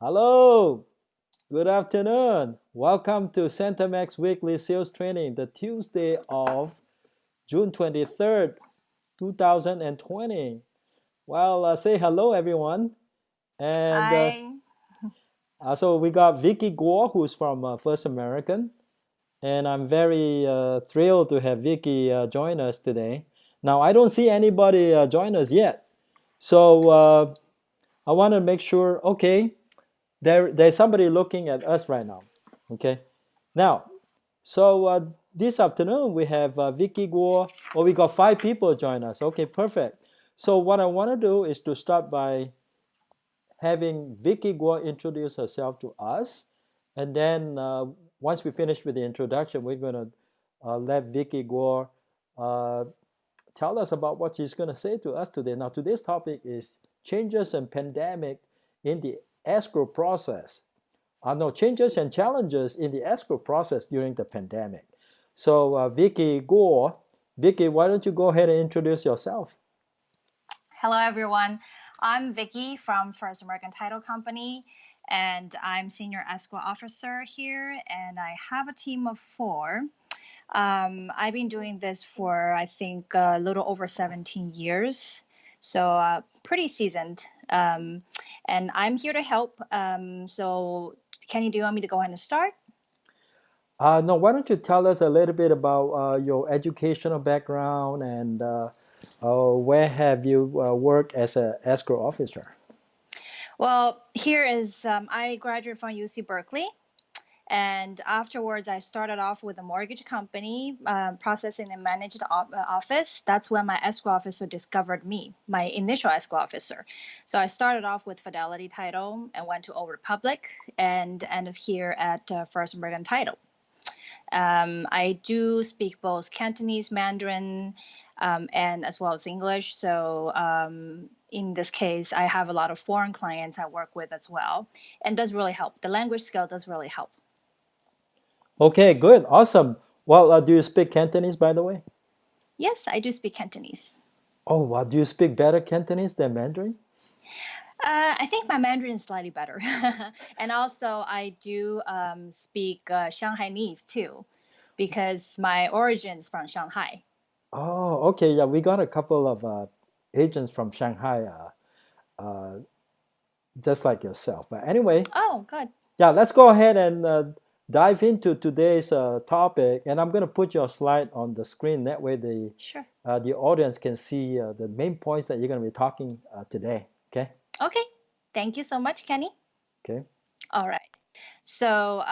Hello, good afternoon. Welcome to Centermac's weekly sales training, the Tuesday of June 23rd, 2020. Well, say hello, everyone. And Hi. so we got Vicky Guo, who's from First American. And I'm very thrilled to have Vicky join us today. Now, I don't see anybody join us yet. So I want to make sure, okay, there's somebody looking at us right now. Okay. Now, so this afternoon we have Vicky Guo. Oh, we got 5 people join us. Okay, perfect. So what I want to do is to start by having Vicky Guo introduce herself to us, and then once we finish with the introduction, we're going to let Vicky Guo uh, tell us about what she's going to say to us today. Now, today's topic is changes and pandemic in the escrow process. No, changes and challenges in the escrow process during the pandemic. So, Vicky Guo, Vicky, why don't you go ahead and introduce yourself? Hello, everyone. I'm Vicky from First American Title Company, and I'm Senior Escrow Officer here, and I have a team of 4. I've been doing this for, I think, a little over 17 years, so pretty seasoned. And I'm here to help. So, Kenny, do you want me to go ahead and start? No, why don't you tell us a little bit about your educational background and where have you worked as an escrow officer? Well, here is I graduated from UC Berkeley. And afterwards, I started off with a mortgage company, processing and managed office. That's when my escrow officer discovered me, my initial escrow officer. So I started off with Fidelity Title and went to Old Republic and ended here at First American Title. I do speak both Cantonese, Mandarin, and as well as English. So in this case, I have a lot of foreign clients I work with as well, and does really help. The language skill does really help. Okay, good, awesome. Well, do you speak Cantonese, by the way? Yes, I do speak Cantonese. Oh, wow, do you speak better Cantonese than Mandarin? I think my Mandarin is slightly better. And also, I do speak Shanghainese too, because my origin is from Shanghai. Oh, okay, yeah, we got a couple of agents from Shanghai, uh, just like yourself. But anyway, Oh, good. yeah, let's go ahead and dive into today's topic. And I'm going to put your slide on the screen. That way, Sure. the audience can see the main points that you're going to be talking today. Okay. Okay. Thank you so much, Kenny. Okay. All right. So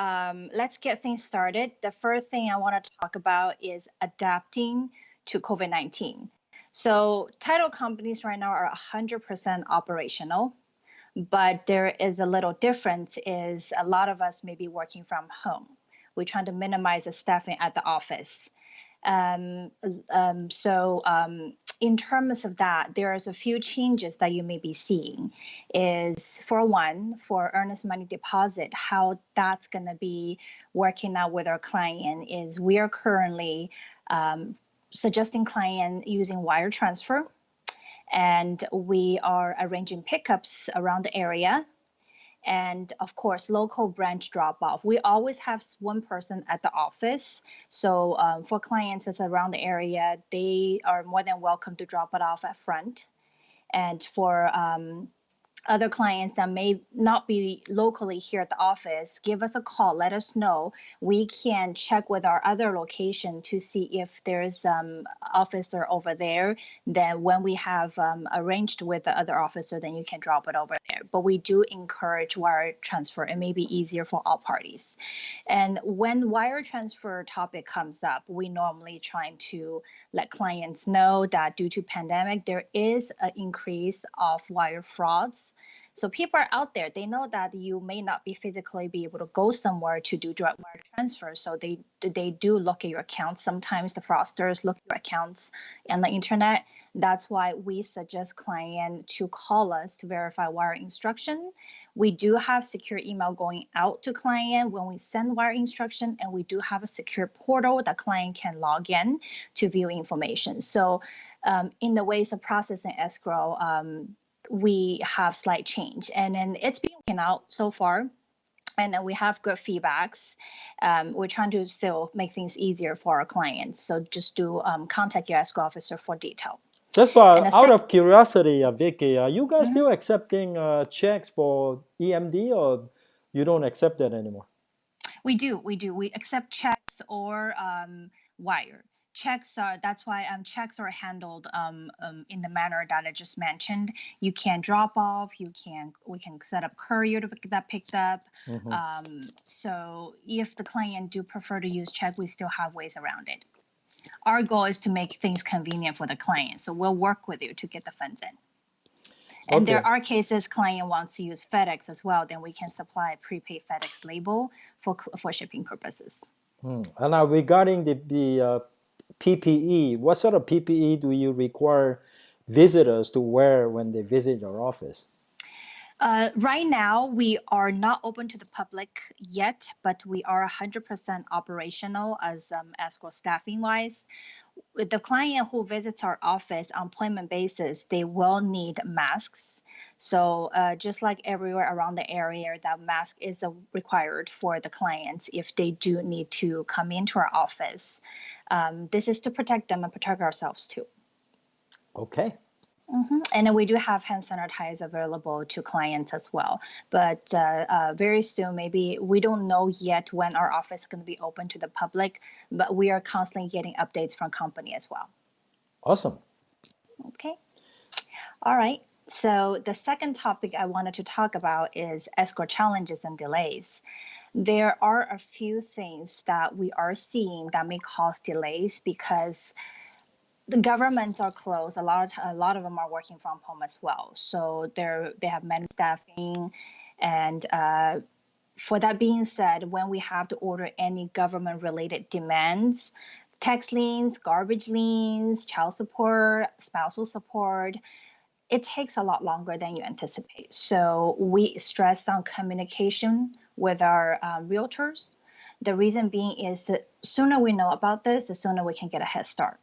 let's get things started. The first thing I want to talk about is adapting to COVID-19. So title companies right now are 100% operational. But there is a little difference is a lot of us may be working from home. We're trying to minimize the staffing at the office. Um, so in terms of that, there's a few changes that you may be seeing. Is for one, for earnest money deposit, how that's going to be working out with our client is we are currently suggesting client using wire transfer, and we are arranging pickups around the area, and of course local branch drop off. We always have one person at the office, so for clients that's around the area, they are more than welcome to drop it off at front. And for other clients that may not be locally here at the office, give us a call, let us know. We can check with our other location to see if there's officer over there. Then when we have arranged with the other officer, then you can drop it over there. But we do encourage wire transfer. It may be easier for all parties. And when wire transfer topic comes up, we normally try to let clients know that due to pandemic, there is an increase of wire frauds. So people are out there, they know that you may not be physically be able to go somewhere to do direct wire transfer. So they do look at your accounts. Sometimes the fraudsters look at your accounts on the internet. That's why we suggest client to call us to verify wire instruction. We do have secure email going out to client when we send wire instruction, and we do have a secure portal that client can log in to view information. So in the ways of processing escrow, we have slight change, and then it's been working out so far, and we have good feedbacks. We're trying to still make things easier for our clients, so just do contact your escrow officer for detail. Just And out of curiosity, Vicky, are you guys Mhm. still accepting checks for EMD, or you don't accept that anymore? We do. We accept checks or wire. Checks are That's why checks are handled in the manner that I just mentioned. You can drop off. We can set up courier to get that picked up. So if the client do prefer to use check, we still have ways around it. Our goal is to make things convenient for the client, so we'll work with you to get the funds in. And Okay. there are cases client wants to use FedEx as well, then we can supply a prepaid FedEx label for shipping purposes. And now regarding the PPE, what sort of PPE do you require visitors to wear when they visit your office? Right now, we are not open to the public yet, but we are 100% operational as escrow staffing wise. With the client who visits our office on appointment basis, they will need masks. So just like everywhere around the area, that mask is required for the clients if they do need to come into our office. This is to protect them and protect ourselves too. Okay. And then we do have hand sanitizer available to clients as well. But very soon, maybe we don't know yet when our office is going to be open to the public, but we are constantly getting updates from company as well. Awesome. Okay. All right. So the second topic I wanted to talk about is escrow challenges and delays. There are a few things that we are seeing that may cause delays because the governments are closed. A lot of them are working from home as well. So they have many staffing, and for that being said, when we have to order any government related demands, tax liens, garbage liens, child support, spousal support, it takes a lot longer than you anticipate. So we stress on communication with our realtors. The reason being is the sooner we know about this, the sooner we can get a head start.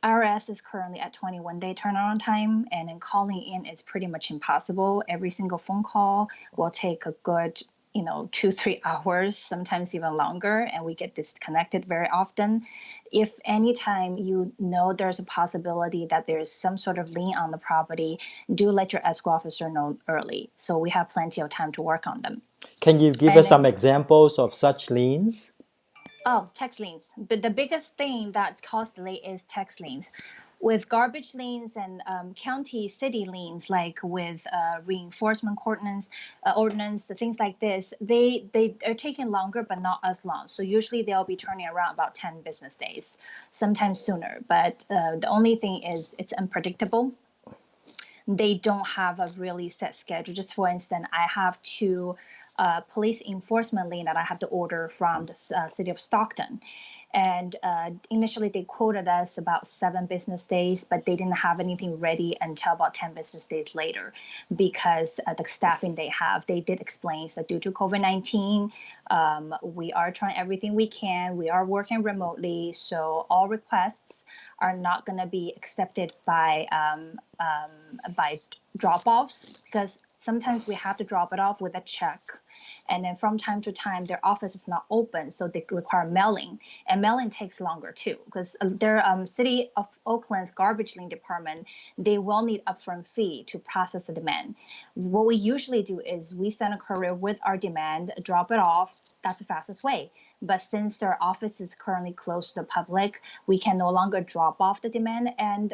IRS is currently at 21-day turnaround time, and then calling in is pretty much impossible. Every single phone call will take a good 2-3 hours, sometimes even longer, and we get disconnected very often. If anytime there's a possibility that there's some sort of lien on the property, do let your escrow officer know early, so we have plenty of time to work on them. Can you give us some examples of such liens? Oh, tax liens. But the biggest thing that cause delay is tax liens. With garbage liens and county city liens, like with reinforcement ordinance, the things like this, they are taking longer, but not as long. So usually they'll be turning around about 10 business days, sometimes sooner. But the only thing is it's unpredictable. They don't have a really set schedule. Just for instance, I have two police enforcement lien that I have to order from the city of Stockton. And initially they quoted us about 7 business days, but they didn't have anything ready until about 10 business days later because the staffing they have. They did explain that due to COVID-19, we are trying everything we can. We are working remotely, so all requests are not going to be accepted by drop-offs, because sometimes we have to drop it off with a check, and then from time to time their office is not open, so they require mailing, and mailing takes longer too because their city of Oakland's garbage lien department, they will need upfront fee to process the demand. What we usually do is we send a courier with our demand, drop it off. That's the fastest way. But since their office is currently closed to the public, we can no longer drop off the demand and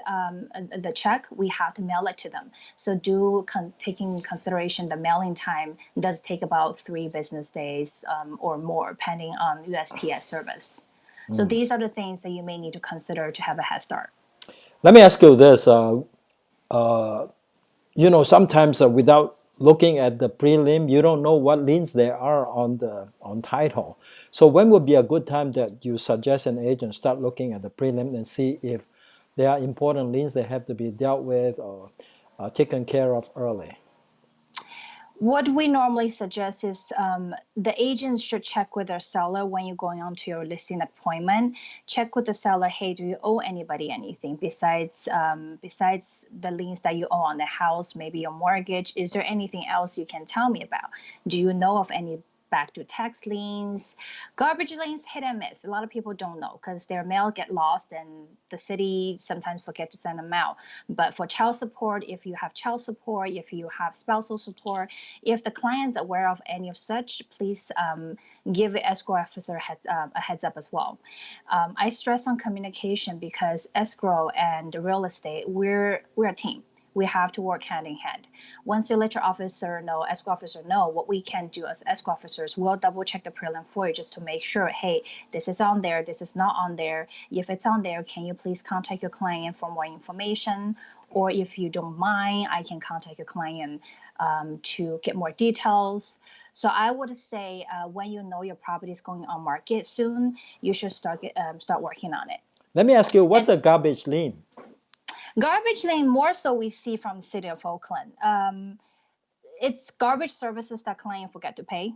the check. We have to mail it to them. So taking consideration the mailing time does take about 3 business days or more, depending on USPS service. So these are the things that you may need to consider to have a head start. Let me ask you this. Sometimes without looking at the prelim, you don't know what liens there are on title. So when would be a good time that you suggest an agent start looking at the prelim and see if there are important liens that have to be dealt with or taken care of early? What we normally suggest is the agents should check with their seller when you're going on to your listing appointment. Check with the seller, hey, do you owe anybody anything besides the liens that you owe on the house, maybe your mortgage? Is there anything else you can tell me about? Do you know of any back to tax liens, garbage liens, hit and miss? A lot of people don't know because their mail get lost and the city sometimes forget to send them out. But for child support, if you have child support, if you have spousal support, if the client's aware of any of such, please give the escrow officer a heads up as well. I stress on communication because escrow and real estate, we're a team. We have to work hand in hand. Once you let your escrow officer know, what we can do as escrow officers, we'll double check the prelim for you just to make sure, hey, this is on there, this is not on there. If it's on there, can you please contact your client for more information? Or if you don't mind, I can contact your client to get more details. So I would say when you know your property is going on market soon, you should start working on it. Let me ask you, what's a garbage lien? Garbage lane, more so we see from the city of Oakland. It's garbage services that client forget to pay.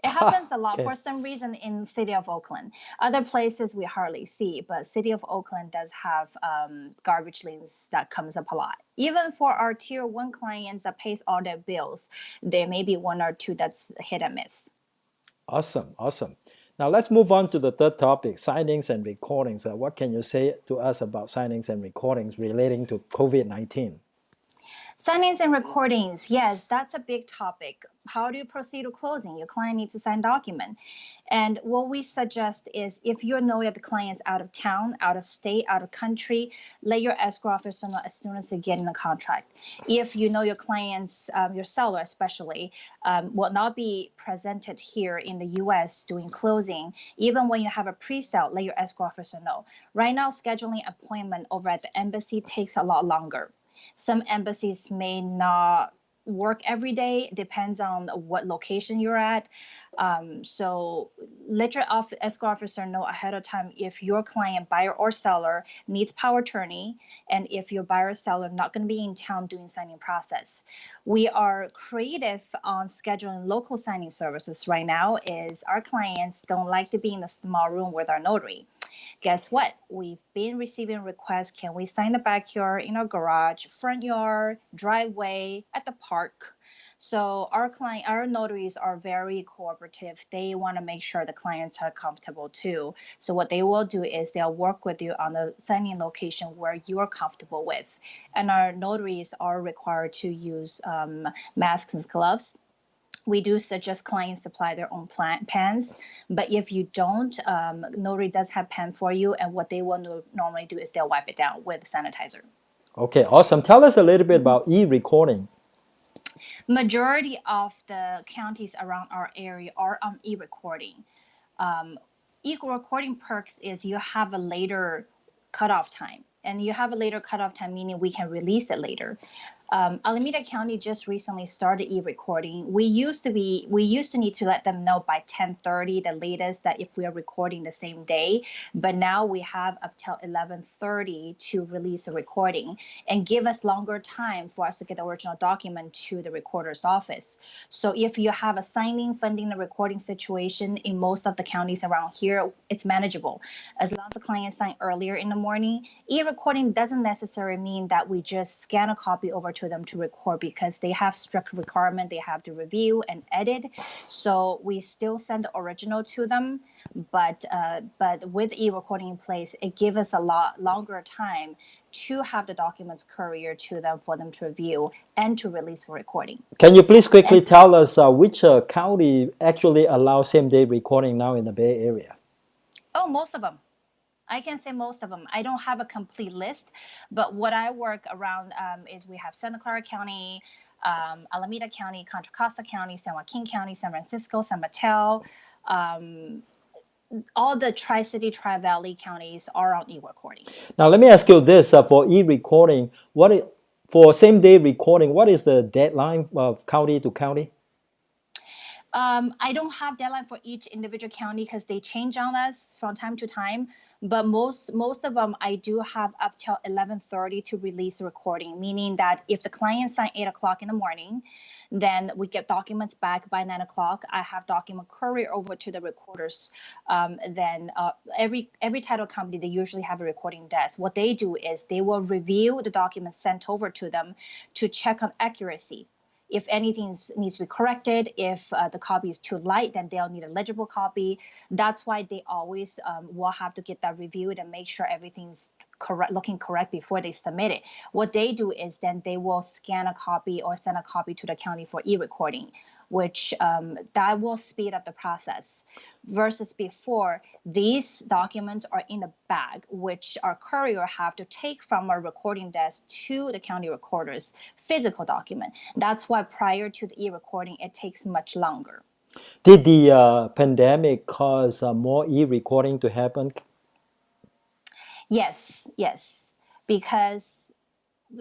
It happens a lot Okay. for some reason in city of Oakland. Other places we hardly see, but city of Oakland does have garbage liens that comes up a lot. Even for our tier 1 clients that pays all their bills, there may be one or two that's hit and miss. Awesome, awesome. Now let's move on to the third topic, signings and recordings. What can you say to us about signings and recordings relating to COVID-19? Signings and recordings, yes, that's a big topic. How do you proceed to closing? Your client needs to sign document. And what we suggest is if you know that the client's out of town, out of state, out of country, let your escrow officer know as soon as you get in the contract. If you know your client's, your seller especially, will not be presented here in the US doing closing, even when you have a pre-sale, let your escrow officer know. Right now, scheduling appointment over at the embassy takes a lot longer. Some embassies may not work every day, depends on what location you're at. So let your escrow officer know ahead of time if your client, buyer or seller, needs power attorney, and if your buyer or seller not going to be in town doing signing process. We are creative on scheduling local signing services right now. Is our clients don't like to be in a small room with our notary. Guess what? We've been receiving requests. Can we sign the backyard, in our garage, front yard, driveway, at the park? So our notaries are very cooperative. They want to make sure the clients are comfortable too. So what they will do is they'll work with you on the signing location where you're comfortable with. And our notaries are required to use masks and gloves. We do suggest clients supply their own pens, but if you don't, notary does have pen for you, and what they will normally do is they'll wipe it down with sanitizer. Okay, awesome. Tell us a little bit about e-recording. Majority of the counties around our area are on e-recording. E-recording perks is you have a later cutoff time, and you have a later cutoff time meaning we can release it later. Alameda County just recently started e-recording. We used to need to let them know by 10:30 the latest that if we are recording the same day, but now we have up till 11:30 to release a recording and give us longer time for us to get the original document to the recorder's office. So if you have a signing, funding, and recording situation in most of the counties around here, it's manageable. As long as the client sign earlier in the morning, e-recording doesn't necessarily mean that we just scan a copy over to them to record, because they have strict requirement. They have to review and edit. So we still send the original to them, but with e-recording in place, it gives us a lot longer time to have the documents courier to them for them to review and to release for recording. Can you please quickly tell us which county actually allows same-day recording now in the Bay Area? Oh, most of them. I can say most of them. I don't have a complete list, but what I work around is we have Santa Clara County, Alameda County, Contra Costa County, San Joaquin County, San Francisco, San Mateo. All the Tri-City, Tri-Valley counties are on e-recording. Now let me ask you this: for e-recording, for same-day recording, what is the deadline of county to county? I don't have deadline for each individual county because they change on us from time to time. But most of them, I do have up till 11:30 to release a recording, meaning that if the client sign 8 o'clock in the morning, Then we get documents back by 9 o'clock. I have document courier over to the recorders. Then every title company, they usually have a recording desk. What they do is they will review the documents sent over to them to check on accuracy. If anything needs to be corrected, if the copy is too light, then they'll need a legible copy. That's why they always will have to get that reviewed and make sure everything's correct, looking correct before they submit it. What they do is then they will scan a copy or send a copy to the county for e-recording, which that will speed up the process. Versus before, these documents are in a bag, which our courier have to take from our recording desk to the county recorder's physical document. That's why prior to the e-recording, it takes much longer. Did the pandemic cause more e-recording to happen? Yes, because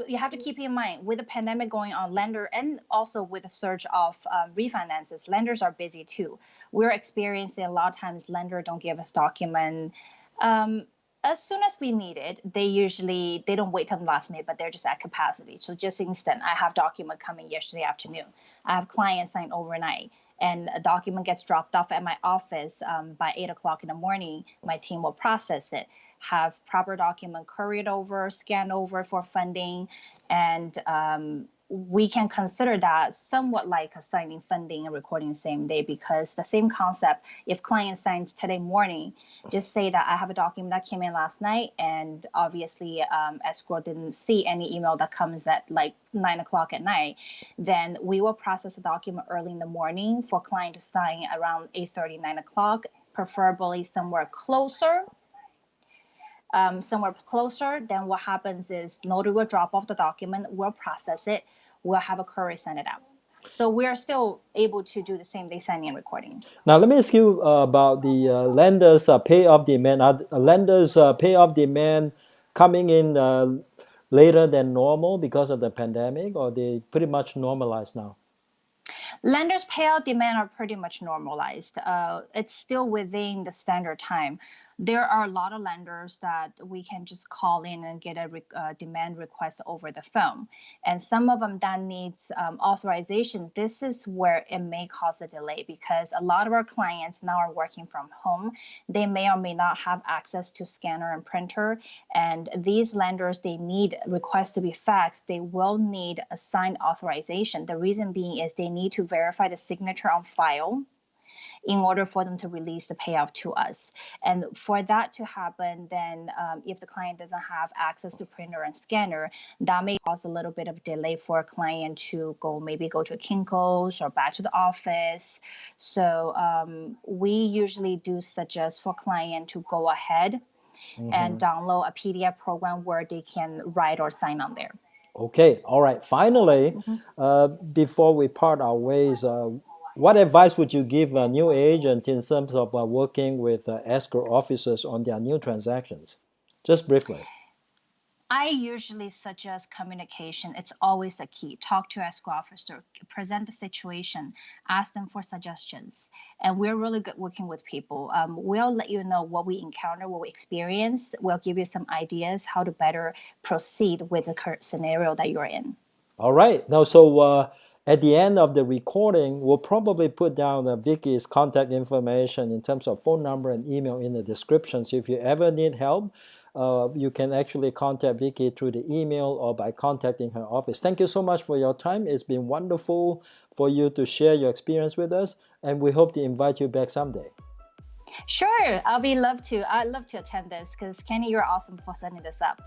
you have to keep in mind with the pandemic going on, lender and also with the surge of refinances, lenders are busy too. We're experiencing a lot of times lender don't give us document as soon as we need it. They don't wait till the last minute, but they're just at capacity. So just instant, I have document coming yesterday afternoon. I have clients sign overnight, and a document gets dropped off at my office by 8 o'clock in the morning. My team will process it, have proper document couriered over, scanned over for funding, and we can consider that somewhat like assigning funding and recording the same day, because the same concept, if client signs today morning, just say that I have a document that came in last night, and obviously escrow didn't see any email that comes at like 9 o'clock at night, then we will process the document early in the morning for client to sign around 8:30, 9 o'clock, preferably somewhere closer. Then what happens is notary will drop off the document, we'll process it, we'll have a courier send it out. So we are still able to do the same day signing and recording. Now, let me ask you about the lenders' payoff demand. Are lenders' payoff demand coming in later than normal because of the pandemic, or they pretty much normalized now? Lenders' payout demand are pretty much normalized. It's still within the standard time. There are a lot of lenders that we can just call in and get a demand request over the phone. And some of them that needs authorization. This is where it may cause a delay, because a lot of our clients now are working from home. They may or may not have access to scanner and printer. And these lenders, they need requests to be faxed. They will need a signed authorization. The reason being is they need to verify the signature on file in order for them to release the payout to us. And for that to happen, then if the client doesn't have access to printer and scanner, that may cause a little bit of delay for a client to maybe go to Kinko's or back to the office. So we usually do suggest for client to go ahead and download a PDF program where they can write or sign on there. Okay, all right. Finally, before we part our ways, what advice would you give a new agent in terms of working with escrow officers on their new transactions? Just briefly. I usually suggest communication. It's always the key. Talk to escrow officer, present the situation, ask them for suggestions. And we're really good working with people. We'll let you know what we encounter, what we experience. We'll give you some ideas how to better proceed with the current scenario that you're in. All right. Now, so at the end of the recording, we'll probably put down Vicky's contact information in terms of phone number and email in the description. So if you ever need help, you can actually contact Vicky through the email or by contacting her office. Thank you so much for your time. It's been wonderful for you to share your experience with us, and we hope to invite you back someday. Sure, I'd love to attend this, because Kenny, you're awesome for setting this up.